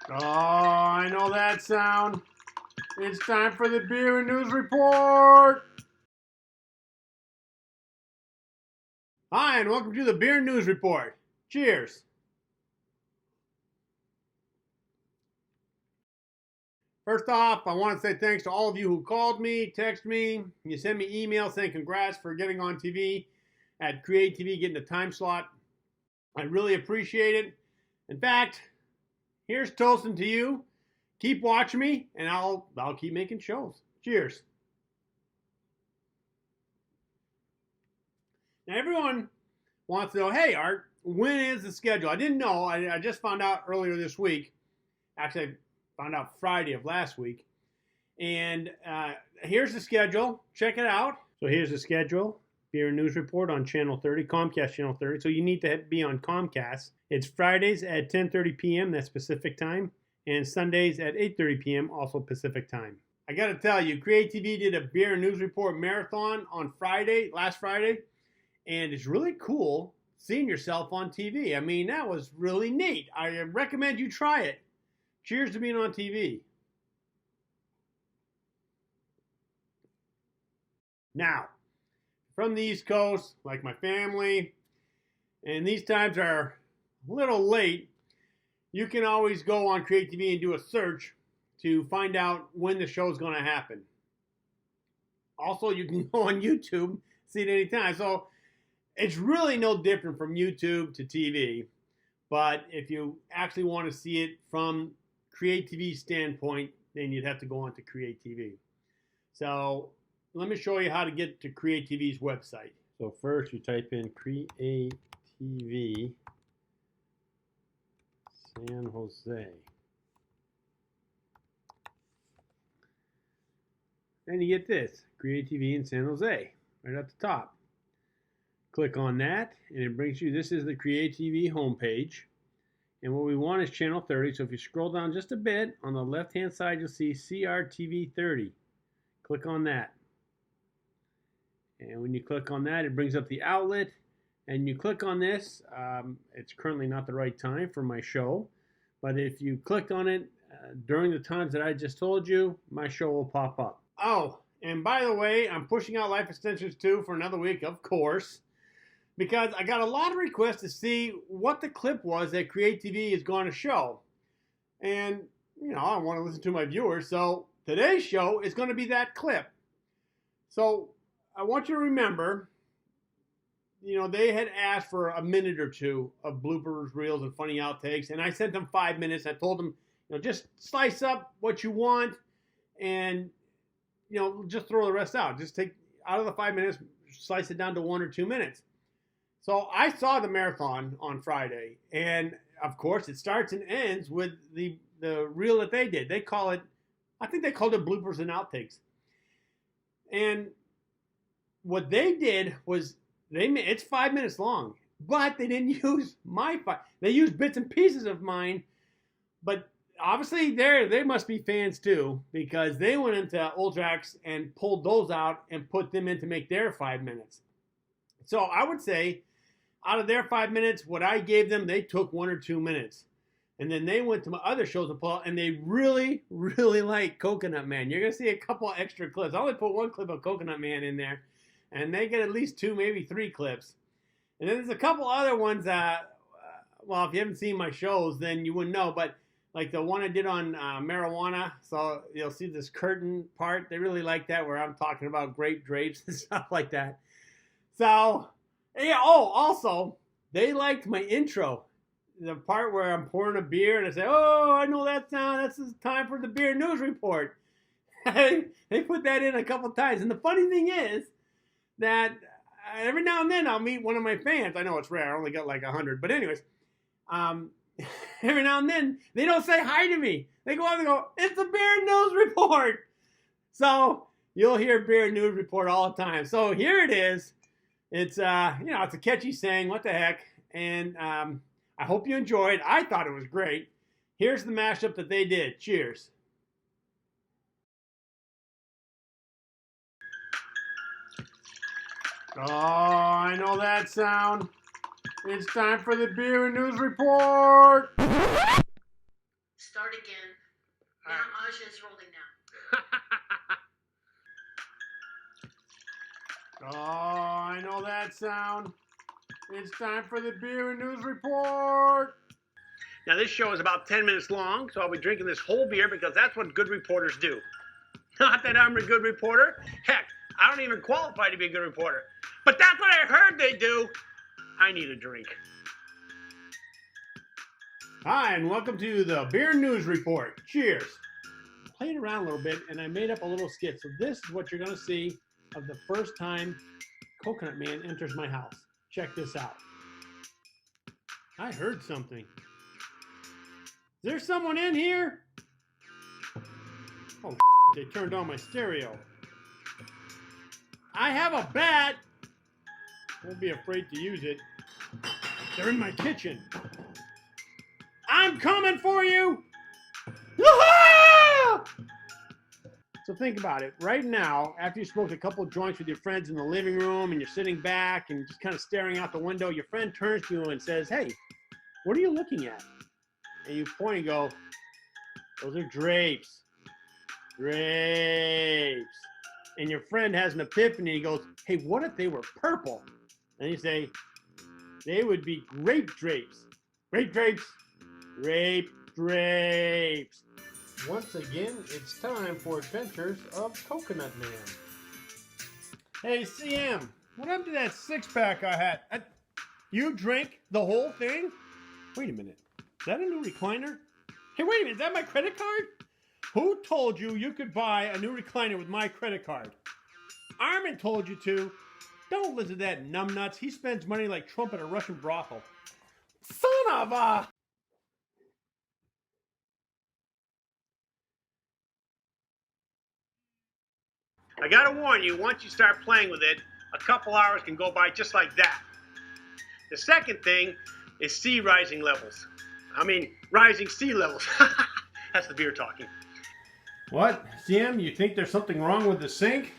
Oh, I know that sound. It's time for the Beer and News Report. Hi, and welcome to the Beer and News Report. Cheers. First off, I want to say thanks to all of you who called me, texted me, you sent me emails saying congrats for getting on TV at CreaTV, getting the time slot. I really appreciate it. In fact, here's toasting to you. Keep watching me, and I'll keep making shows. Cheers. Now, everyone wants to know, hey, Art, when is the schedule? I didn't know. I just found out earlier this week. Actually, I found out Friday of last week. And here's the schedule. Check it out. So here's the schedule. Beer and News Report on Channel 30, Comcast Channel 30. So you need to be on Comcast. It's Fridays at 10:30 p.m. That's Pacific time. And Sundays at 8:30 p.m. also Pacific time. I got to tell you, CreaTV did a Beer and News Report marathon on last Friday. And it's really cool seeing yourself on TV. I mean, that was really neat. I recommend you try it. Cheers to being on TV. Now, from the East Coast, like my family, and these times are a little late, you can always go on CreaTV and do a search to find out when the show's going to happen. Also, you can go on YouTube, see it anytime. So it's really no different from YouTube to TV. But if you actually want to see it from CreaTV's standpoint, then you'd have to go on to CreaTV. So let me show you how to get to CreaTV's website. So first you type in CreaTV San Jose. Then you get this, CreaTV in San Jose, right at the top. Click on that, and it brings you, this is the CreaTV homepage. And what we want is channel 30. So if you scroll down just a bit, on the left-hand side, you'll see CRTV 30. Click on that. And when you click on that, it brings up the outlet. And you click on this. It's currently not the right time for my show. But if you clicked on it during the times that I just told you, my show will pop up. Oh, and by the way, I'm pushing out Life Extensions 2 for another week, of course. Because I got a lot of requests to see what the clip was that CreaTV is going to show. And, you know, I want to listen to my viewers. So today's show is going to be that clip. So I want you to remember, you know, they had asked for a minute or two of bloopers, reels, and funny outtakes. And I sent them 5 minutes. I told them, you know, just slice up what you want and, you know, just throw the rest out. Just take out of the 5 minutes, slice it down to 1 or 2 minutes. So I saw the marathon on Friday, and of course it starts and ends with the reel that they did. They call it, I think they called it bloopers and outtakes. And what they did was, it's 5 minutes long, but they didn't use my 5. They used bits and pieces of mine, but obviously they must be fans too, because they went into old tracks and pulled those out and put them in to make their 5 minutes. So I would say, out of their 5 minutes, what I gave them, they took 1 or 2 minutes. And then they went to my other shows and pull out, and they really, really like Coconut Man. You're going to see a couple extra clips. I only put 1 clip of Coconut Man in there, and they get at least 2, maybe 3 clips. And then there's a couple other ones that, well, if you haven't seen my shows, then you wouldn't know. But like the one I did on marijuana, so you'll see this curtain part. They really like that, where I'm talking about grape drapes and stuff like that. So, yeah, oh, also, they liked my intro. The part where I'm pouring a beer and I say, oh, I know that sound. This is time for the Beer News Report. They put that in a couple times. And the funny thing is that every now and then I'll meet one of my fans. I know it's rare. I only got like 100. But anyways, every now and then they don't say hi to me. They go out and go, it's the Beer News Report. So you'll hear Beer News Report all the time. So here it is. It's, you know, it's a catchy saying, what the heck, and I hope you enjoyed. I thought it was great. Here's the mashup that they did. Cheers. Oh, I know that sound. It's time for the Beer and News Report. Starting start again. Now Aja is rolling now. Oh, I know that sound. It's time for the Beer and News Report. Now, this show is about 10 minutes long, so I'll be drinking this whole beer because that's what good reporters do. Not that I'm a good reporter. Heck, I don't even qualify to be a good reporter. But that's what I heard they do. I need a drink. Hi, and welcome to the Beer and News Report. Cheers. Played around a little bit, and I made up a little skit. So this is what you're going to see of the first time Coconut Man enters my house. Check this out. I heard something. Is there someone in here? Oh, they turned on my stereo. I have a bat. Won't be afraid to use it. They're in my kitchen. I'm coming for you. So think about it. Right now, after you smoked a couple joints with your friends in the living room and you're sitting back and just kind of staring out the window, your friend turns to you and says, "Hey, what are you looking at?" And you point and go, "Those are drapes. Drapes." And your friend has an epiphany. He goes, "Hey, what if they were purple?" And you say, "They would be grape drapes. Grape drapes. Grape drapes." Once again, it's time for Adventures of Coconut Man. Hey, CM, what happened to that six-pack I had? You drank the whole thing? Wait a minute. Is that a new recliner? Hey, wait a minute. Is that my credit card? Who told you you could buy a new recliner with my credit card? Armin told you to. Don't listen to that numbnuts. He spends money like Trump at a Russian brothel. Son of a... I gotta warn you, once you start playing with it, a couple hours can go by just like that. The second thing is sea rising levels. I mean, rising sea levels. That's the beer talking. What? CM, you think there's something wrong with the sink?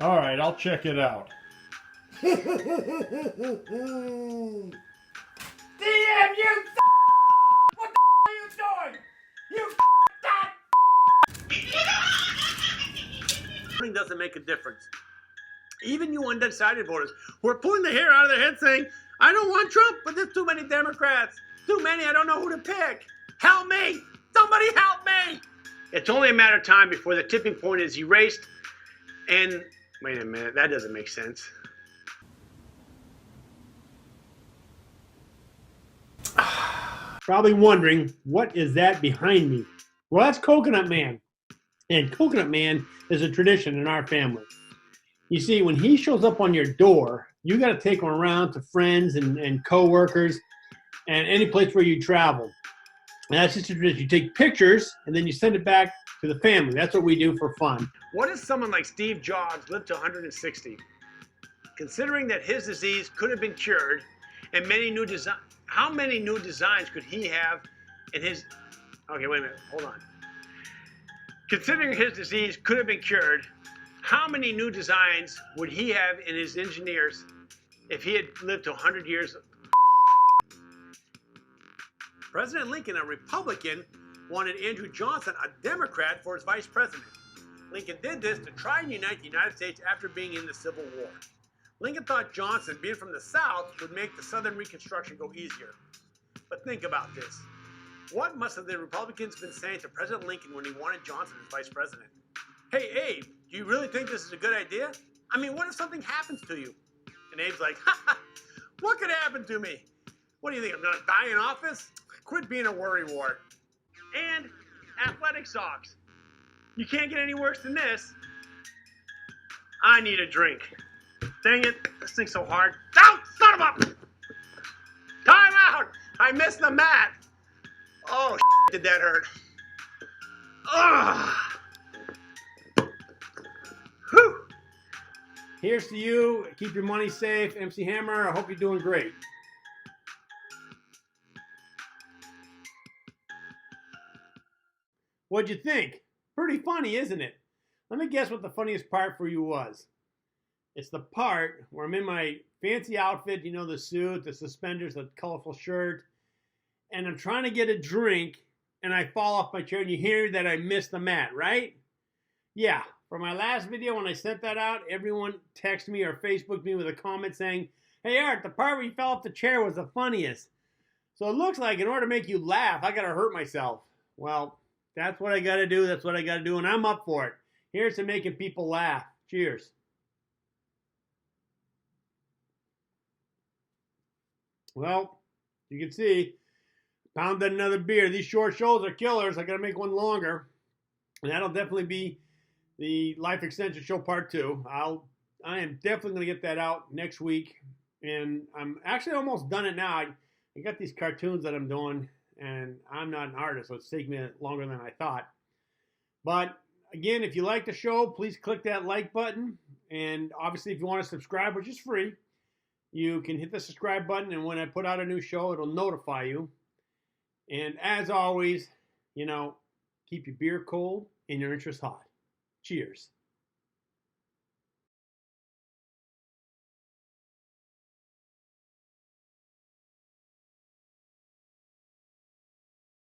All right, I'll check it out. CM, you what the are you doing? You that Voting doesn't make a difference. Even you undecided voters who are pulling the hair out of their head saying, "I don't want Trump, but there's too many Democrats. Too many, I don't know who to pick. Help me! Somebody help me!" It's only a matter of time before the tipping point is erased. And wait a minute, that doesn't make sense. Probably wondering, what is that behind me? Well, that's Coconut Man. And Coconut Man is a tradition in our family. You see, when he shows up on your door, you got to take him around to friends and co-workers and any place where you travel. And that's just a tradition. You take pictures and then you send it back to the family. That's what we do for fun. What if someone like Steve Jobs lived to 160? Considering that his disease could have been cured and how many new designs could he have in his... Okay, wait a minute. Hold on. Considering his disease could have been cured, how many new designs would he have in his engineers if he had lived to 100 years? President Lincoln, a Republican, wanted Andrew Johnson, a Democrat, for his vice president. Lincoln did this to try and unite the United States after being in the Civil War. Lincoln thought Johnson, being from the South, would make the Southern Reconstruction go easier. But think about this. What must have the Republicans been saying to President Lincoln when he wanted Johnson as vice president? "Hey, Abe, do you really think this is a good idea? I mean, what if something happens to you?" And Abe's like, "What could happen to me? What do you think, I'm going to die in office? Quit being a worrywart." And athletic socks. You can't get any worse than this. I need a drink. Dang it, this thing's so hard. Oh, son of a... Time out! I missed the mat. Oh, did that hurt. Ugh. Whew. Here's to you. Keep your money safe. MC Hammer, I hope you're doing great. What'd you think? Pretty funny, isn't it? Let me guess what the funniest part for you was. It's the part where I'm in my fancy outfit, you know, the suit, the suspenders, the colorful shirt, and I'm trying to get a drink, and I fall off my chair and you hear that I missed the mat, right? Yeah, for my last video when I sent that out, everyone texted me or Facebooked me with a comment saying, hey Art, the part where you fell off the chair was the funniest. So it looks like in order to make you laugh, I gotta hurt myself. Well, that's what I gotta do, that's what I gotta do, and I'm up for it. Here's to making people laugh. Cheers. Well, you can see, pounded another beer. These short shows are killers. I gotta make one longer. And that'll definitely be the Life Extension Show Part 2. I am definitely gonna get that out next week. And I'm actually almost done it now. I got these cartoons that I'm doing, and I'm not an artist, so it's taking me longer than I thought. But again, if you like the show, please click that like button. And obviously, if you want to subscribe, which is free, you can hit the subscribe button, and when I put out a new show, it'll notify you. And as always, keep your beer cold and your interest hot. Cheers.